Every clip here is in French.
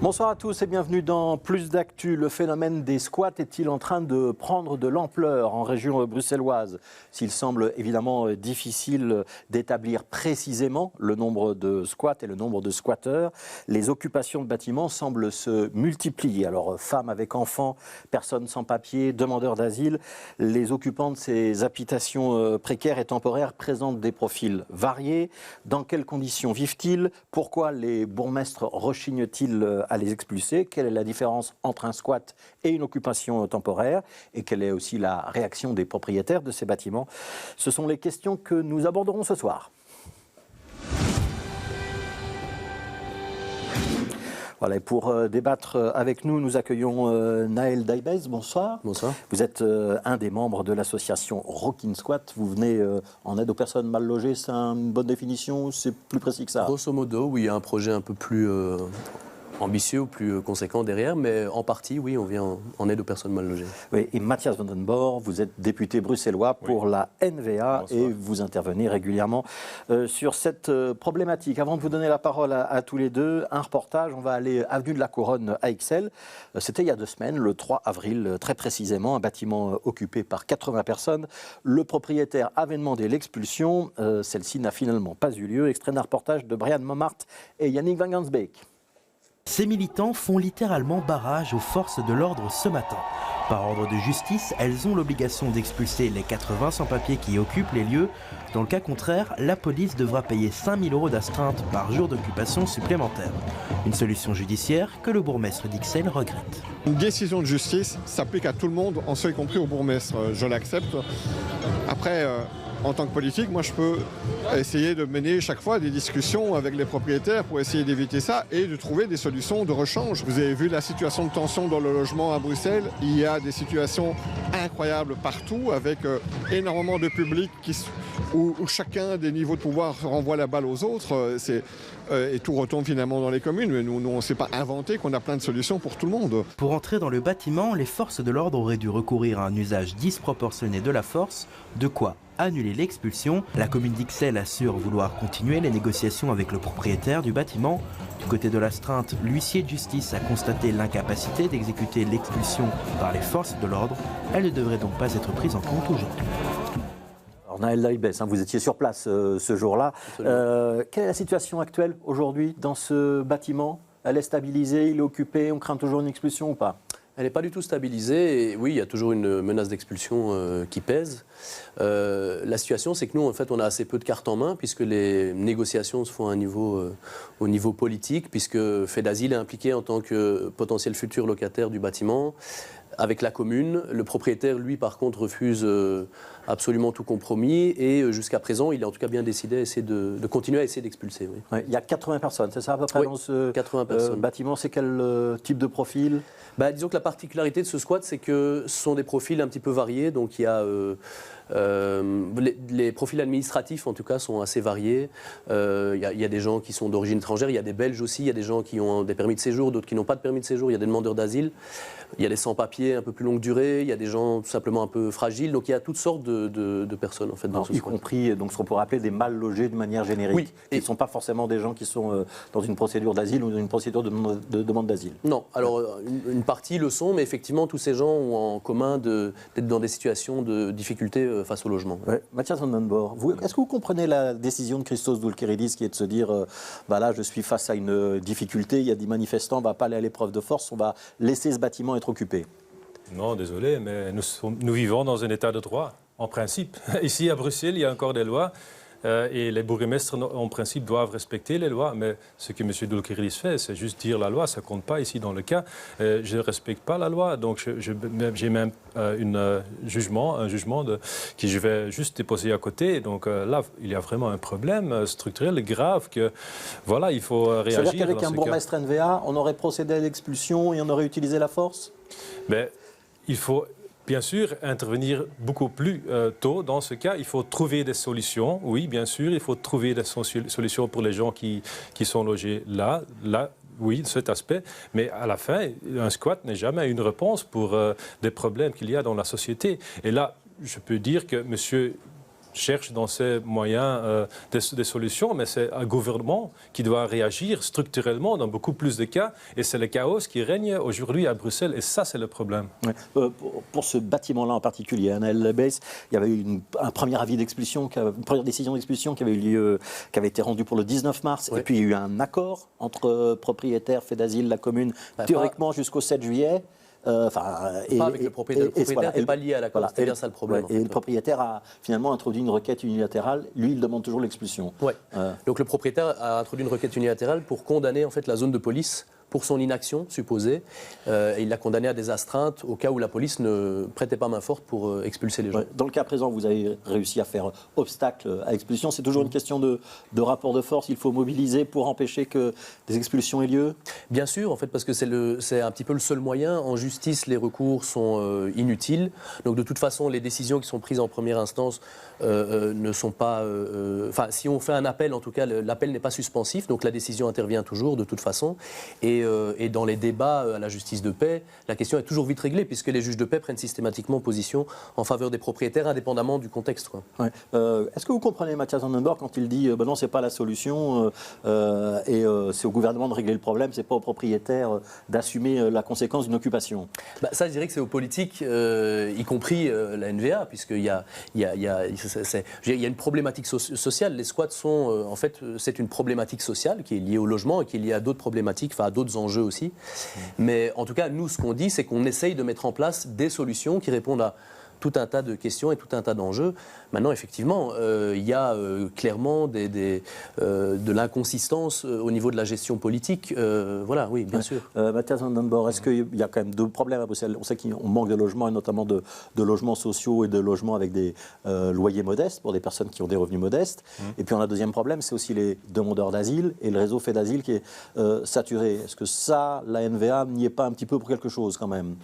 Bonsoir à tous et bienvenue dans Plus d'actu. Le phénomène des squats est-il en train de prendre de l'ampleur en région bruxelloise? S'il semble évidemment difficile d'établir précisément le nombre de squats et le nombre de squatteurs, les occupations de bâtiments semblent se multiplier. Alors femmes avec enfants, personnes sans papier, demandeurs d'asile, les occupants de ces habitations précaires et temporaires présentent des profils variés. Dans quelles conditions vivent-ils? Pourquoi les bourgmestres rechignent-ils à les expulser? Quelle est la différence entre un squat et une occupation temporaire? Et quelle est aussi la réaction des propriétaires de ces bâtiments? Ce sont les questions que nous aborderons ce soir. Voilà, et pour débattre avec nous, nous accueillons Naël Daibez. Bonsoir. Bonsoir. Vous êtes un des membres de l'association Rockin Squat. Vous venez en aide aux personnes mal logées. C'est une bonne définition? C'est plus précis que ça? Grosso modo, oui, il y a un projet un peu plus ambitieux ou plus conséquent derrière, mais en partie, oui, on vient en aide aux personnes mal logées. Oui, et Mathias van den Borre, vous êtes député bruxellois pour la NVA. Bonsoir. Et vous intervenez régulièrement sur cette problématique. Avant de vous donner la parole à tous les deux, un reportage, on va aller avenue de la Couronne à Ixelles. C'était il y a 2 semaines, le 3 avril, très précisément, un bâtiment occupé par 80 personnes. Le propriétaire avait demandé l'expulsion, celle-ci n'a finalement pas eu lieu. Extrait d'un reportage de Brian Momart et Yannick Van Gansbeek. Ces militants font littéralement barrage aux forces de l'ordre ce matin. Par ordre de justice, elles ont l'obligation d'expulser les 80 sans-papiers qui occupent les lieux. Dans le cas contraire, la police devra payer 5 000 € d'astreinte par jour d'occupation supplémentaire. Une solution judiciaire que le bourgmestre d'Ixelles regrette. Une décision de justice s'applique à tout le monde, en ce y compris au bourgmestre. Je l'accepte. Après, en tant que politique, moi je peux essayer de mener chaque fois des discussions avec les propriétaires pour essayer d'éviter ça et de trouver des solutions de rechange. Vous avez vu la situation de tension dans le logement à Bruxelles. Il y a des situations incroyables partout avec énormément de public où chacun des niveaux de pouvoir renvoie la balle aux autres. Et tout retombe finalement dans les communes. Mais nous on ne s'est pas inventé qu'on a plein de solutions pour tout le monde. Pour entrer dans le bâtiment, les forces de l'ordre auraient dû recourir à un usage disproportionné de la force, de quoi annuler l'expulsion. La commune d'Ixelles assure vouloir continuer les négociations avec le propriétaire du bâtiment. Du côté de l'astreinte, l'huissier de justice a constaté l'incapacité d'exécuter l'expulsion par les forces de l'ordre. Elle ne devrait donc pas être prise en compte aujourd'hui. Alors Naël Daibez, vous étiez sur place ce jour-là. Quelle est la situation actuelle aujourd'hui dans ce bâtiment? Elle est stabilisée, il est occupé, on craint toujours une expulsion ou pas? Elle n'est pas du tout stabilisée et oui, il y a toujours une menace d'expulsion qui pèse. La situation, c'est que nous, en fait, on a assez peu de cartes en main puisque les négociations se font à au niveau politique, puisque Fedasile est impliqué en tant que potentiel futur locataire du bâtiment avec la commune. Le propriétaire, lui, par contre, refuse absolument tout compromis et jusqu'à présent, il est en tout cas bien décidé de continuer à essayer d'expulser. Oui. Ouais, il y a 80 personnes, c'est ça à peu près, oui, dans ce 80 bâtiment? C'est quel type de profil? Disons que la particularité de ce squat, c'est que ce sont des profils un petit peu variés. Donc il y a les profils administratifs, en tout cas, sont assez variés. Il y a des gens qui sont d'origine étrangère, il y a des Belges aussi, il y a des gens qui ont des permis de séjour, d'autres qui n'ont pas de permis de séjour, il y a des demandeurs d'asile, il y a des sans-papiers un peu plus longue durée, il y a des gens tout simplement un peu fragiles. Donc il y a toutes sortes de personnes en fait dans ce squat. Y compris donc, ce qu'on pourrait appeler des mal logés de manière générique, oui, qui ne sont pas forcément des gens qui sont dans une procédure d'asile ou dans une procédure de demande d'asile. Non, alors une partie le sont, mais effectivement tous ces gens ont en commun d'être dans des situations de difficulté face au logement. Ouais. Mathias van den Borre, est-ce que vous comprenez la décision de Christos Doulkeridis qui est de se dire là je suis face à une difficulté, il y a des manifestants, on ne va pas aller à l'épreuve de force, on va laisser ce bâtiment être occupé? Non, désolé, mais nous vivons dans un état de droit, en principe. Ici à Bruxelles, il y a encore des lois. Et les bourgmestres, en principe, doivent respecter les lois. Mais ce que M. Doulkeridis fait, c'est juste dire la loi. Ça ne compte pas ici dans le cas. Je ne respecte pas la loi. Donc, j'ai même un jugement qui je vais juste déposer à côté. Donc là, il y a vraiment un problème structurel grave que, voilà, il faut réagir. Ça veut dire qu'avec un bourgmestre NVA, on aurait procédé à l'expulsion et on aurait utilisé la force? Mais il faut bien sûr intervenir beaucoup plus tôt. Dans ce cas, il faut trouver des solutions. Oui, bien sûr, il faut trouver des solutions pour les gens qui sont logés là. Oui, cet aspect. Mais à la fin, un squat n'est jamais une réponse pour des problèmes qu'il y a dans la société. Et là, je peux dire que M. cherche dans ses moyens des solutions, mais c'est un gouvernement qui doit réagir structurellement dans beaucoup plus de cas. Et c'est le chaos qui règne aujourd'hui à Bruxelles. Et ça, c'est le problème. Ouais. Pour ce bâtiment-là en particulier, Anaël Lebes, il y avait eu un premier avis d'expulsion, une première décision d'expulsion qui avait eu lieu, qui avait été rendue pour le 19 mars. Oui. Et puis il y a eu un accord entre propriétaires, fait d'asile, la commune, théoriquement jusqu'au 7 juillet. Pas avec le propriétaire. Le propriétaire n'est pas lié à l'accord, c'est bien ça le problème. Et le propriétaire a finalement introduit une requête unilatérale. Lui, il demande toujours l'expulsion. Ouais. Donc le propriétaire a introduit une requête unilatérale pour condamner en fait la zone de police pour son inaction supposée. Et il l'a condamné à des astreintes au cas où la police ne prêtait pas main forte pour expulser les gens. Dans le cas présent, vous avez réussi à faire obstacle à l'expulsion. C'est toujours une question de rapport de force. Il faut mobiliser pour empêcher que des expulsions aient lieu. Bien sûr, en fait, parce que c'est un petit peu le seul moyen. En justice, les recours sont inutiles. Donc de toute façon, les décisions qui sont prises en première instance ne sont pas... Enfin, si on fait un appel, en tout cas, l'appel n'est pas suspensif. Donc la décision intervient toujours, de toute façon. Et dans les débats à la justice de paix, la question est toujours vite réglée, puisque les juges de paix prennent systématiquement position en faveur des propriétaires, indépendamment du contexte. Ouais. Est-ce que vous comprenez Mathias Vandenborg quand il dit non, c'est pas la solution et c'est au gouvernement de régler le problème, c'est pas aux propriétaires d'assumer la conséquence d'une occupation? Ça, je dirais que c'est aux politiques, y compris la NVA, puisqu'il y a une problématique sociale. Les squats sont, en fait, c'est une problématique sociale qui est liée au logement et qui est liée à d'autres problématiques, enfin à d'autres enjeux aussi. Mais en tout cas, nous, ce qu'on dit, c'est qu'on essaye de mettre en place des solutions qui répondent à tout un tas de questions et tout un tas d'enjeux. Maintenant, effectivement, il y a clairement de l'inconsistance au niveau de la gestion politique. Voilà, oui, bien sûr. Mathias Vandenborg, est-ce qu'il y a quand même deux problèmes à Bruxelles? On sait qu'on manque de logements, et notamment de logements sociaux et de logements avec des loyers modestes pour des personnes qui ont des revenus modestes. Et puis on a un deuxième problème, c'est aussi les demandeurs d'asile et le réseau fait d'asile qui est saturé. Est-ce que ça, la NVA n'y est pas un petit peu pour quelque chose quand même?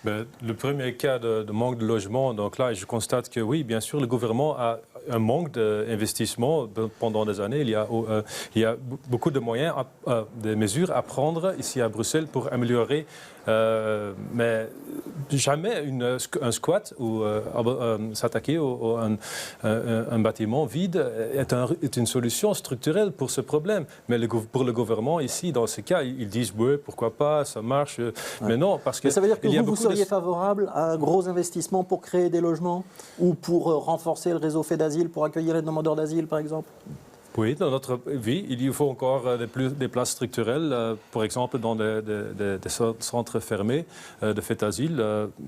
Le premier cas de manque de logement, donc là, je constate que oui, bien sûr, le gouvernement a un manque d'investissement pendant des années. Il y a beaucoup de moyens, des mesures à prendre ici à Bruxelles pour améliorer, mais jamais un squat ou s'attaquer à un bâtiment vide est une solution structurelle pour ce problème. Mais pour le gouvernement ici, dans ce cas, ils disent oui, pourquoi pas, ça marche. Ouais. Mais non, parce que ça veut dire que vous seriez favorable à un gros investissement pour créer des logements ou pour renforcer le réseau fait d'asile pour accueillir les demandeurs d'asile, par exemple? Oui, dans notre vie, il faut encore des places structurelles, par exemple dans des centres fermés de fait d'asile.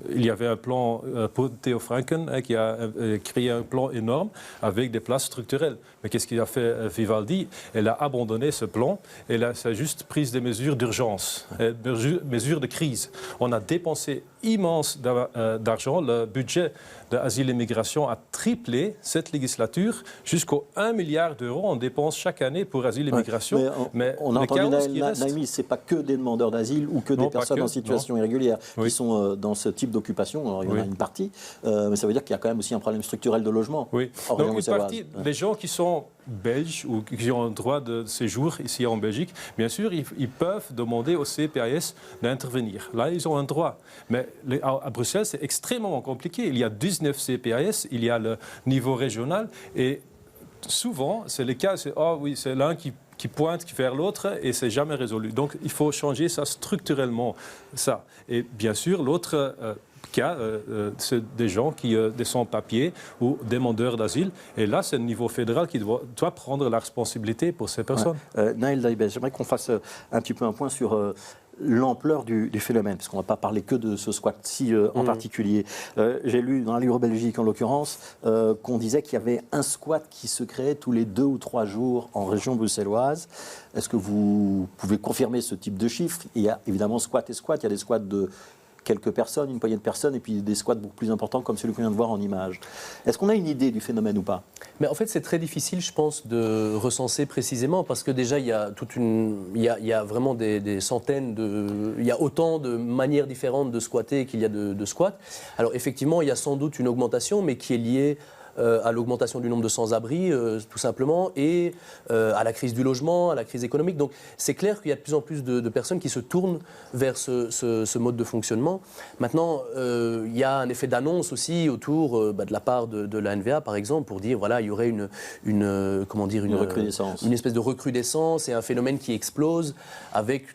Il y avait un plan pour Theo Franken qui a créé un plan énorme avec des places structurelles. Mais qu'est-ce qu'il a fait Vivaldi? Elle a abandonné ce plan. Elle a juste pris des mesures d'urgence, des mesures de crise. On a dépensé immense d'argent. Le budget de asile et migration a triplé cette législature jusqu'au 1 milliard d'euros. On dépense chaque année pour asile et migration. Mais on a entendu Naïmi, ce n'est pas que des demandeurs d'asile ou que des personnes en situation irrégulière qui sont dans ce type d'occupation. Alors, il y en a une partie, mais ça veut dire qu'il y a quand même aussi un problème structurel de logement. Oui, donc une partie des gens qui sont belges ou qui ont le droit de séjour ici en Belgique, bien sûr, ils peuvent demander au CPAS d'intervenir. Là, ils ont un droit. Mais à Bruxelles, c'est extrêmement compliqué. Il y a 19 CPAS, il y a le niveau régional et souvent, c'est le cas, c'est l'un qui pointe vers l'autre et c'est jamais résolu. Donc, il faut changer ça structurellement, ça. Et bien sûr, l'autre cas, c'est des gens des sans-papiers ou demandeurs d'asile. Et là, c'est le niveau fédéral qui doit prendre la responsabilité pour ces personnes. Naël Daibes, j'aimerais qu'on fasse un petit peu un point sur l'ampleur du phénomène, parce qu'on ne va pas parler que de ce squat-ci en particulier. J'ai lu dans la Libre Belgique, en l'occurrence, qu'on disait qu'il y avait un squat qui se créait tous les 2 ou 3 jours en région bruxelloise. Est-ce que vous pouvez confirmer ce type de chiffre? Il y a évidemment squat et squat. Il y a des squats de quelques personnes, une poignée de personnes, et puis des squats beaucoup plus importants comme celui qu'on vient de voir en image. Est-ce qu'on a une idée du phénomène ou pas? Mais en fait, c'est très difficile, je pense, de recenser précisément, parce que déjà, il y a vraiment des centaines il y a autant de manières différentes de squatter qu'il y a de squats. Alors effectivement, il y a sans doute une augmentation, mais qui est liée à l'augmentation du nombre de sans-abri, tout simplement, et à la crise du logement, à la crise économique. Donc c'est clair qu'il y a de plus en plus de personnes qui se tournent vers ce mode de fonctionnement. Maintenant, il y a un effet d'annonce aussi autour de la part de la NVA, par exemple, pour dire voilà, il y aurait une recrudescence. Une espèce de recrudescence et un phénomène qui explose avec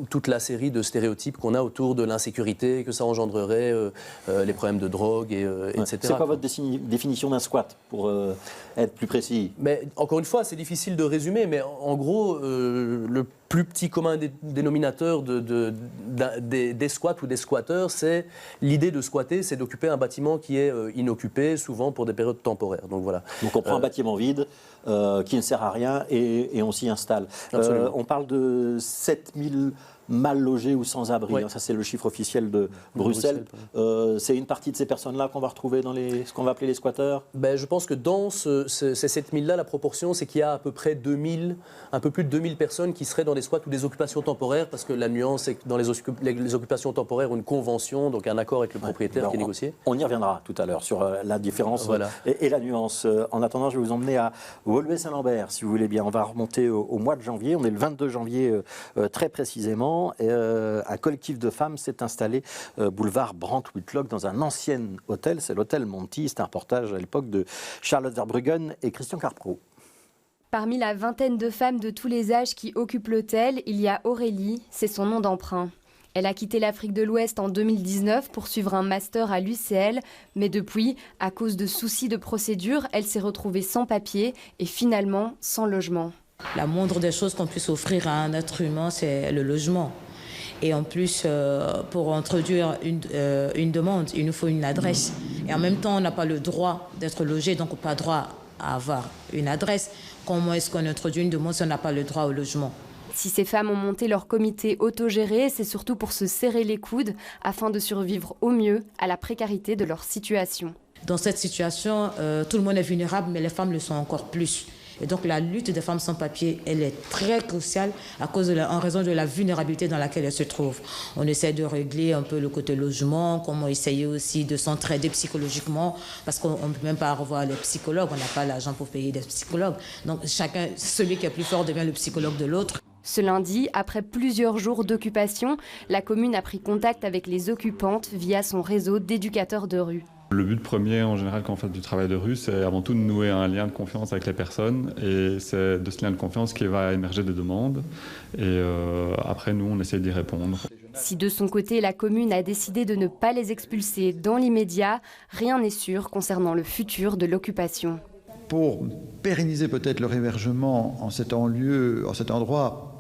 toute la série de stéréotypes qu'on a autour de l'insécurité, que ça engendrerait les problèmes de drogue, etc. C'est quoi votre définition d'un squat, pour être plus précis? Mais encore une fois, c'est difficile de résumer, mais en gros, le plus petit commun dénominateur des squats ou des squatteurs, c'est l'idée de squatter, c'est d'occuper un bâtiment qui est inoccupé, souvent pour des périodes temporaires. Donc voilà. Donc on prend un bâtiment vide qui ne sert à rien et on s'y installe. On parle de 7000 mal logés ou sans abri. Oui. Ça, c'est le chiffre officiel de Bruxelles. C'est une partie de ces personnes-là qu'on va retrouver dans ce qu'on va appeler les squatteurs? Je pense que dans ces 7000-là, la proportion, c'est qu'il y a à peu près un peu plus de 2000 personnes qui seraient dans des squats ou des occupations temporaires, parce que la nuance, c'est que dans les occupations temporaires, une convention, donc un accord avec le propriétaire qui est négocié. On y reviendra tout à l'heure sur la différence et la nuance. En attendant, je vais vous emmener à Woluwe-Saint-Lambert, si vous voulez bien. On va remonter au mois de janvier. On est le 22 janvier très précisément. Un collectif de femmes s'est installé boulevard Brandt-Whitlock dans un ancien hôtel, c'est l'hôtel Monty. C'est un reportage à l'époque de Charlotte Verbruggen et Christian Carpro. Parmi la vingtaine de femmes de tous les âges qui occupent l'hôtel, il y a Aurélie, c'est son nom d'emprunt. Elle a quitté l'Afrique de l'Ouest en 2019 pour suivre un master à l'UCL, mais depuis, à cause de soucis de procédure, elle s'est retrouvée sans papier et finalement sans logement. La moindre des choses qu'on puisse offrir à un être humain, c'est le logement. Et en plus, pour introduire une demande, il nous faut une adresse. Et en même temps, on n'a pas le droit d'être logé, donc on n'a pas le droit à avoir une adresse. Comment est-ce qu'on introduit une demande si on n'a pas le droit au logement? Si ces femmes ont monté leur comité autogéré, c'est surtout pour se serrer les coudes afin de survivre au mieux à la précarité de leur situation. Dans cette situation, tout le monde est vulnérable, mais les femmes le sont encore plus. Et donc la lutte des femmes sans papier, elle est très cruciale en raison de la vulnérabilité dans laquelle elles se trouvent. On essaie de régler un peu le côté logement, comment essayer aussi de s'entraider psychologiquement, parce qu'on ne peut même pas revoir les psychologues, on n'a pas l'argent pour payer des psychologues. Donc celui qui est plus fort devient le psychologue de l'autre. Ce lundi, après plusieurs jours d'occupation, la commune a pris contact avec les occupantes via son réseau d'éducateurs de rue. Le but premier, en général, quand on fait du travail de rue, c'est avant tout de nouer un lien de confiance avec les personnes. Et c'est de ce lien de confiance qui va émerger des demandes. Et après, nous, on essaie d'y répondre. Si de son côté, la commune a décidé de ne pas les expulser dans l'immédiat, rien n'est sûr concernant le futur de l'occupation. Pour pérenniser peut-être leur hébergement en cet endroit,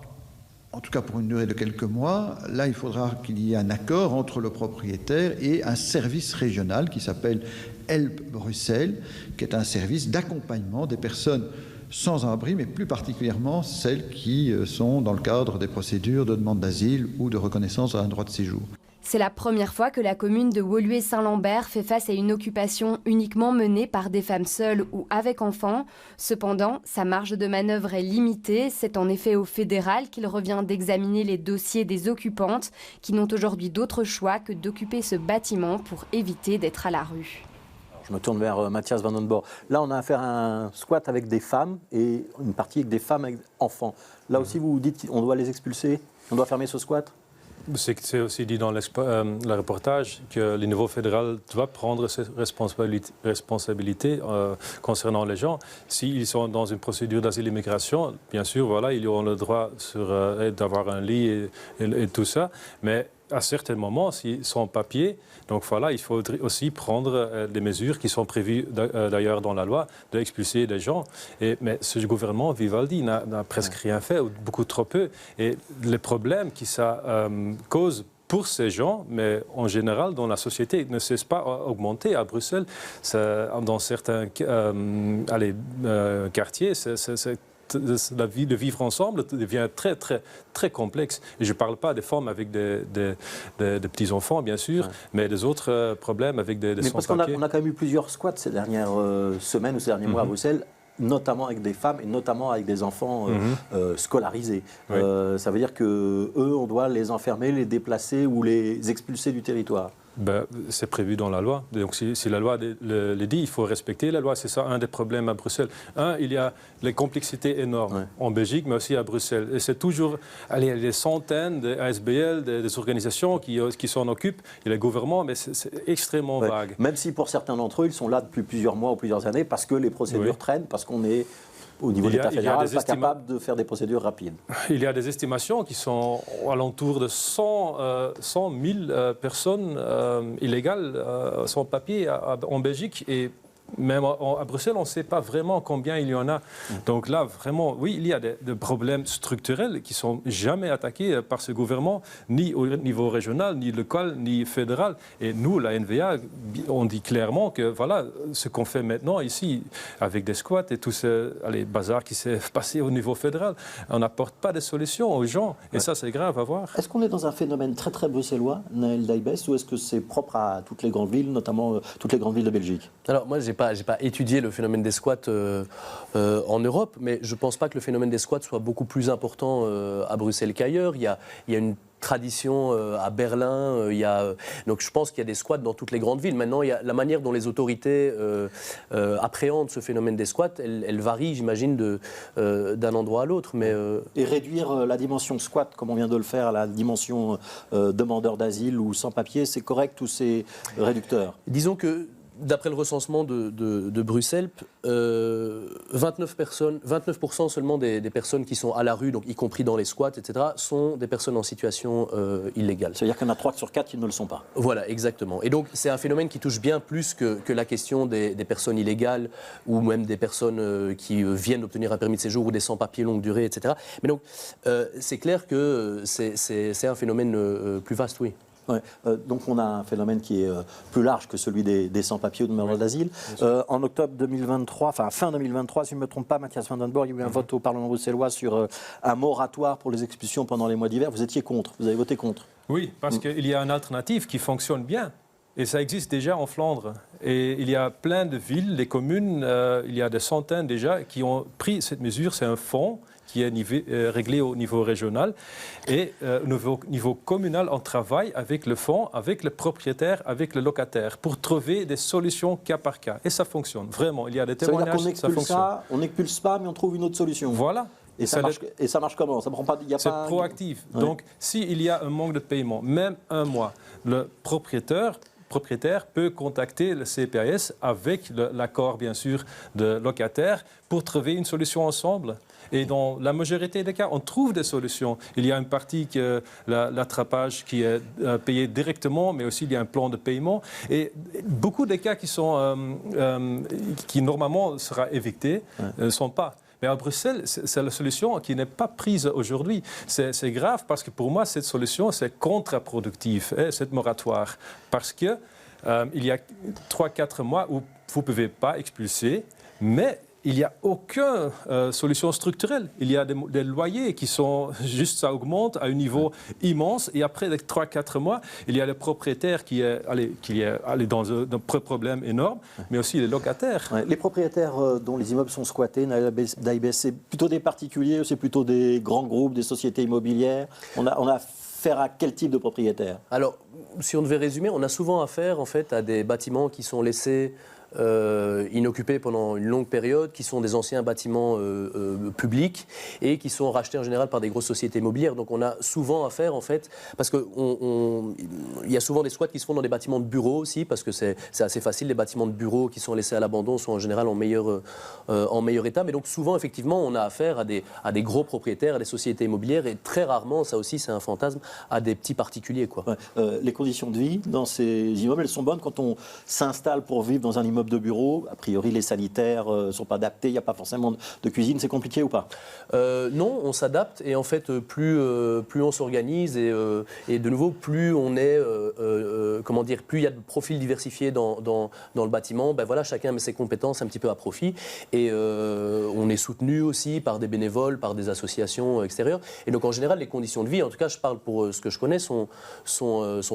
en tout cas pour une durée de quelques mois, là il faudra qu'il y ait un accord entre le propriétaire et un service régional qui s'appelle Help Bruxelles, qui est un service d'accompagnement des personnes sans abri, mais plus particulièrement celles qui sont dans le cadre des procédures de demande d'asile ou de reconnaissance d'un droit de séjour. C'est la première fois que la commune de Woluwe-Saint-Lambert fait face à une occupation uniquement menée par des femmes seules ou avec enfants. Cependant, sa marge de manœuvre est limitée. C'est en effet au fédéral qu'il revient d'examiner les dossiers des occupantes qui n'ont aujourd'hui d'autre choix que d'occuper ce bâtiment pour éviter d'être à la rue. Je me tourne vers Mathias Van Den Borre. Là, on a affaire à un squat avec des femmes et une partie avec des femmes avec enfants. Là aussi, vous dites qu'on doit les expulser? On doit fermer ce squat? C'est aussi dit dans le reportage que le niveau fédéral doit prendre ses responsabilités concernant les gens. S'ils sont dans une procédure d'asile et immigration, bien sûr, voilà, ils auront le droit d'avoir un lit et tout ça. Mais à certains moments, s'ils sont en papier, donc voilà, il faut aussi prendre des mesures qui sont prévues d'ailleurs dans la loi, d'expulser des gens. Mais ce gouvernement, Vivaldi, n'a presque rien fait, ou beaucoup trop peu. Et les problèmes que ça cause pour ces gens, mais en général, dans la société, ne cesse pas d'augmenter. À Bruxelles, dans certains quartiers, la vie de vivre ensemble devient très, très, très complexe. Et je ne parle pas des femmes avec des petits-enfants, bien sûr, mais des autres problèmes avec des sans-papiers. Parce qu'on a quand même eu plusieurs squats ces dernières semaines ou ces derniers mois à Bruxelles, notamment avec des femmes et notamment avec des enfants scolarisés. Ça veut dire qu'eux, on doit les enfermer, les déplacer ou les expulser du territoire. C'est prévu dans la loi. Donc si la loi le dit, il faut respecter la loi. C'est ça un des problèmes à Bruxelles. Il y a les complexités énormes en Belgique, mais aussi à Bruxelles. Et c'est toujours il y a des centaines d'ASBL, des organisations qui s'en occupent. Il y a les gouvernements, mais c'est extrêmement vague. Même si pour certains d'entre eux, ils sont là depuis plusieurs mois ou plusieurs années parce que les procédures traînent, parce qu'on est au niveau de l'État fédéral, pas capable de faire des procédures rapides. Il y a des estimations qui sont alentour de 100 000 personnes illégales sans papier en Belgique. Et même à Bruxelles, on ne sait pas vraiment combien il y en a. Donc là, vraiment, oui, il y a des problèmes structurels qui ne sont jamais attaqués par ce gouvernement, ni au niveau régional, ni local, ni fédéral. Et nous, la NVA, on dit clairement que voilà, ce qu'on fait maintenant ici, avec des squats et tout ce bazar qui s'est passé au niveau fédéral, on n'apporte pas de solutions aux gens. Et ça, c'est grave à voir. Est-ce qu'on est dans un phénomène très, très bruxellois, Naël Daibès, ou est-ce que c'est propre à toutes les grandes villes, notamment toutes les grandes villes de Belgique? Alors, moi, j'ai pas étudié le phénomène des squats en Europe, mais je ne pense pas que le phénomène des squats soit beaucoup plus important à Bruxelles qu'ailleurs. Il y a une tradition à Berlin, donc je pense qu'il y a des squats dans toutes les grandes villes. Maintenant, il y a la manière dont les autorités appréhendent ce phénomène des squats, elle varie, j'imagine, d'un endroit à l'autre. Et réduire la dimension squat, comme on vient de le faire, à la dimension demandeur d'asile ou sans-papier, c'est correct ou c'est réducteur? Disons que d'après le recensement de Bruxelles, 29% seulement des personnes qui sont à la rue, donc y compris dans les squats, etc., sont des personnes en situation illégale. C'est-à-dire qu'il y en a 3 sur 4 qui ne le sont pas. Voilà, exactement. Et donc c'est un phénomène qui touche bien plus que la question des personnes illégales ou même des personnes qui viennent d'obtenir un permis de séjour ou des sans-papiers longue durée, etc. Mais donc c'est clair que c'est un phénomène plus vaste, oui. Ouais. Donc on a un phénomène qui est plus large que celui des sans-papiers ou de demandeurs d'asile. En octobre 2023, enfin fin 2023, si je ne me trompe pas, Mathias van den Borg, il y a eu un vote au Parlement bruxellois sur un moratoire pour les expulsions pendant les mois d'hiver. Vous étiez contre, vous avez voté contre. Oui, parce qu'il y a une alternative qui fonctionne bien. Et ça existe déjà en Flandre. Et il y a plein de villes, des communes, il y a des centaines déjà qui ont pris cette mesure. C'est un fonds qui est réglé au niveau régional. Et au niveau communal, on travaille avec le fonds, avec le propriétaire, avec le locataire, pour trouver des solutions cas par cas. Et ça fonctionne, vraiment. Il y a des témoignages, ça fonctionne. On n'expulse pas, mais on trouve une autre solution. Voilà. Et ça marche comment? Ça prend pas, c'est proactif. Ouais. Donc, s'il y a un manque de paiement, même un mois, le propriétaire peut contacter le CPAS avec l'accord, bien sûr, de locataire pour trouver une solution ensemble. Et dans la majorité des cas, on trouve des solutions. Il y a une partie que l'attrapage qui est payé directement, mais aussi il y a un plan de paiement. Et beaucoup des cas qui normalement sera évictés ne sont pas. Mais à Bruxelles, c'est la solution qui n'est pas prise aujourd'hui. C'est grave parce que pour moi, cette solution, c'est contre-productif, cette moratoire. Parce qu'il y a 3-4 mois où vous ne pouvez pas expulser, mais il n'y a aucune solution structurelle. Il y a des loyers qui sont juste, ça augmente à un niveau immense. Et après 3-4 mois, il y a le propriétaire qui est allé dans un problème énorme, mais aussi les locataires. Ouais. Les propriétaires dont les immeubles sont squattés, Naël Daibès, c'est plutôt des particuliers ou c'est plutôt des grands groupes, des sociétés immobilières? On a affaire à quel type de propriétaire? Alors, si on devait résumer, on a souvent affaire en fait, à des bâtiments qui sont laissés inoccupés pendant une longue période, qui sont des anciens bâtiments publics et qui sont rachetés en général par des grosses sociétés immobilières. Donc on a souvent affaire en fait, parce qu'il y a souvent des squats qui se font dans des bâtiments de bureaux aussi, parce que c'est assez facile, les bâtiments de bureaux qui sont laissés à l'abandon sont en général en meilleur état. Mais donc souvent effectivement on a affaire à des gros propriétaires, à des sociétés immobilières et très rarement, ça aussi c'est un fantasme, à des petits particuliers, quoi. Les conditions de vie dans ces immeubles, elles sont bonnes quand on s'installe pour vivre dans un immeuble de bureau? A priori, les sanitaires ne sont pas adaptés, il n'y a pas forcément de cuisine, c'est compliqué ou pas? Non, on s'adapte et en fait, plus on s'organise et de nouveau, plus on est, plus il y a de profils diversifiés dans le bâtiment, ben voilà, chacun met ses compétences un petit peu à profit et on est soutenu aussi par des bénévoles, par des associations extérieures. Et donc en général, les conditions de vie, en tout cas, je parle pour ce que je connais, sont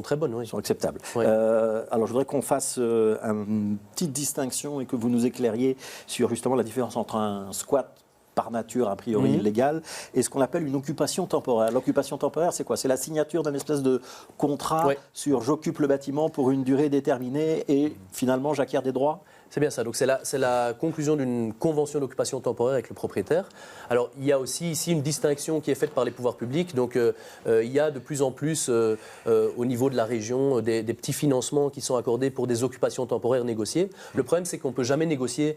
très bonnes. Oui. Sont acceptables. Oui. Alors je voudrais qu'on fasse une petite distinction et que vous nous éclairiez sur justement la différence entre un squat par nature, a priori illégale, et ce qu'on appelle une occupation temporaire. L'occupation temporaire, c'est quoi? C'est la signature d'un espèce de contrat sur j'occupe le bâtiment pour une durée déterminée et finalement j'acquiers des droits? C'est bien ça. Donc c'est la conclusion d'une convention d'occupation temporaire avec le propriétaire. Alors il y a aussi ici une distinction qui est faite par les pouvoirs publics. Donc il y a de plus en plus au niveau de la région des petits financements qui sont accordés pour des occupations temporaires négociées. Le problème c'est qu'on ne peut jamais négocier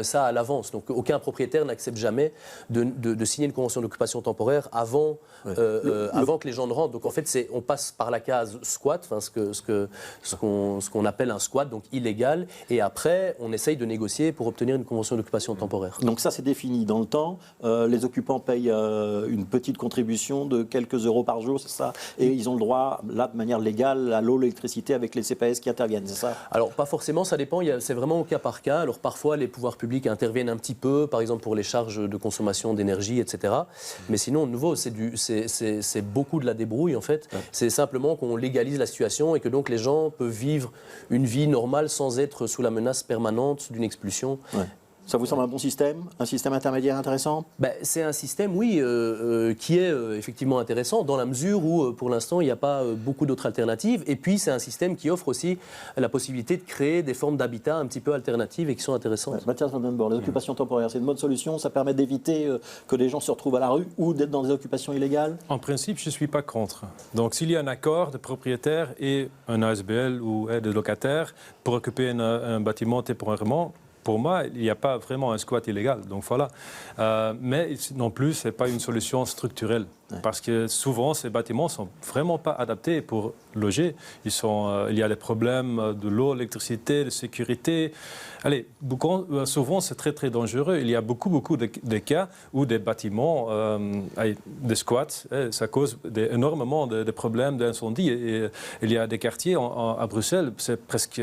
ça à l'avance. Donc aucun propriétaire n'accepte jamais de signer une convention d'occupation temporaire avant que les gens ne rentrent. Donc en fait on passe par la case squat, enfin, ce qu'on appelle un squat, donc illégal, et après on essaye de négocier pour obtenir une convention d'occupation temporaire. Donc ça, c'est défini dans le temps. Les occupants payent une petite contribution de quelques euros par jour, c'est ça? Et ils ont le droit, là, de manière légale, à l'eau, l'électricité, avec les CPS qui interviennent, c'est ça? Alors, pas forcément, ça dépend. C'est vraiment au cas par cas. Alors, parfois, les pouvoirs publics interviennent un petit peu, par exemple pour les charges de consommation d'énergie, etc. Mais sinon, de nouveau, c'est beaucoup de la débrouille, en fait. Ouais. C'est simplement qu'on légalise la situation et que donc les gens peuvent vivre une vie normale sans être sous la menace permanente d'une expulsion. Ouais. Ça vous semble un bon système? Un système intermédiaire intéressant? C'est un système, oui, qui est effectivement intéressant dans la mesure où, pour l'instant, il n'y a pas beaucoup d'autres alternatives. Et puis, c'est un système qui offre aussi la possibilité de créer des formes d'habitat un petit peu alternatives et qui sont intéressantes. Ouais, Mathias Van den Borre, les occupations temporaires, c'est une bonne solution? Ça permet d'éviter que les gens se retrouvent à la rue ou d'être dans des occupations illégales? En principe, je ne suis pas contre. Donc, s'il y a un accord de propriétaire et un ASBL ou de locataire pour occuper un bâtiment temporairement, pour moi, il n'y a pas vraiment un squat illégal. Donc voilà. Mais non plus, ce n'est pas une solution structurelle. Parce que souvent, ces bâtiments ne sont vraiment pas adaptés pour loger. Il y a des problèmes de l'eau, l'électricité, de sécurité. Allez, souvent, c'est très, très dangereux. Il y a beaucoup de cas où des bâtiments, des squats, ça cause énormément de problèmes d'incendie. Et il y a des quartiers à Bruxelles, c'est presque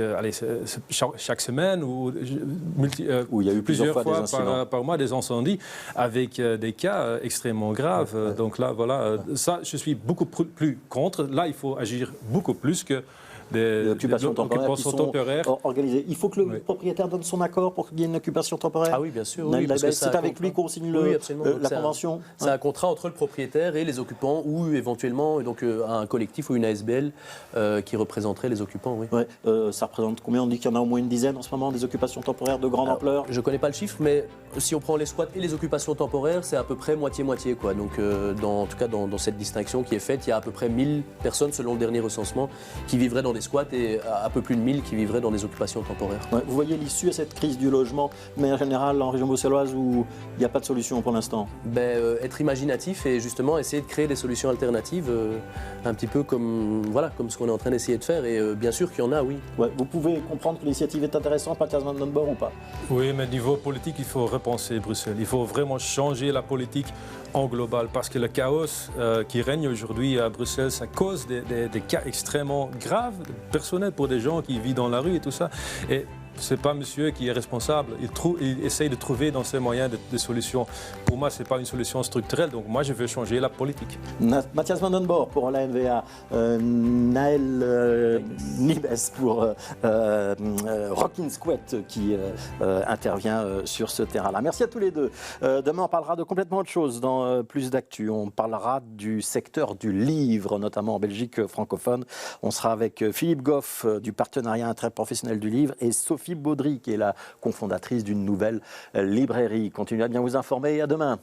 chaque semaine où il y a eu plusieurs fois par mois des incendies avec des cas extrêmement graves. Donc là, voilà, ça, je suis beaucoup plus contre. Là, il faut agir beaucoup plus que des occupations temporaires organisées. Il faut que le propriétaire donne son accord pour qu'il y ait une occupation temporaire. Ah oui, bien sûr. Oui, c'est avec lui qu'on signe la convention. C'est un contrat entre le propriétaire et les occupants ou éventuellement donc, un collectif ou une ASBL qui représenterait les occupants. Oui. Ouais. Ça représente combien? On dit qu'il y en a au moins une dizaine en ce moment, des occupations temporaires de grande ampleur. Je ne connais pas le chiffre, mais si on prend les squats et les occupations temporaires, c'est à peu près moitié-moitié. Donc, en tout cas, dans cette distinction qui est faite, il y a à peu près 1000 personnes, selon le dernier recensement, qui vivraient dans des squats et un peu plus de 1000 qui vivraient dans des occupations temporaires. Ouais, vous voyez l'issue à cette crise du logement, mais en général en région bruxelloise où il n'y a pas de solution pour l'instant? Être imaginatif et justement essayer de créer des solutions alternatives, un petit peu comme ce qu'on est en train d'essayer de faire. Et bien sûr qu'il y en a, oui. Ouais, vous pouvez comprendre que l'initiative est intéressante, Mathias Van den Borre, ou pas? Oui, mais niveau politique, il faut repenser Bruxelles. Il faut vraiment changer la politique en global parce que le chaos qui règne aujourd'hui à Bruxelles, ça cause des cas extrêmement graves, personnels pour des gens qui vivent dans la rue et tout ça. Et ce n'est pas monsieur qui est responsable. Il essaye de trouver dans ses moyens des solutions. Pour moi, ce n'est pas une solution structurelle. Donc moi, je veux changer la politique. Mathias Van den Borre pour la NVA. Naël Nibes pour Rockin' Squat qui intervient sur ce terrain-là. Merci à tous les deux. Demain, on parlera de complètement autre chose dans Plus d'actu. On parlera du secteur du livre, notamment en Belgique francophone. On sera avec Philippe Goff du partenariat interprofessionnel du livre et Sophie Baudry, qui est la cofondatrice d'une nouvelle librairie. Continuez à bien vous informer et à demain.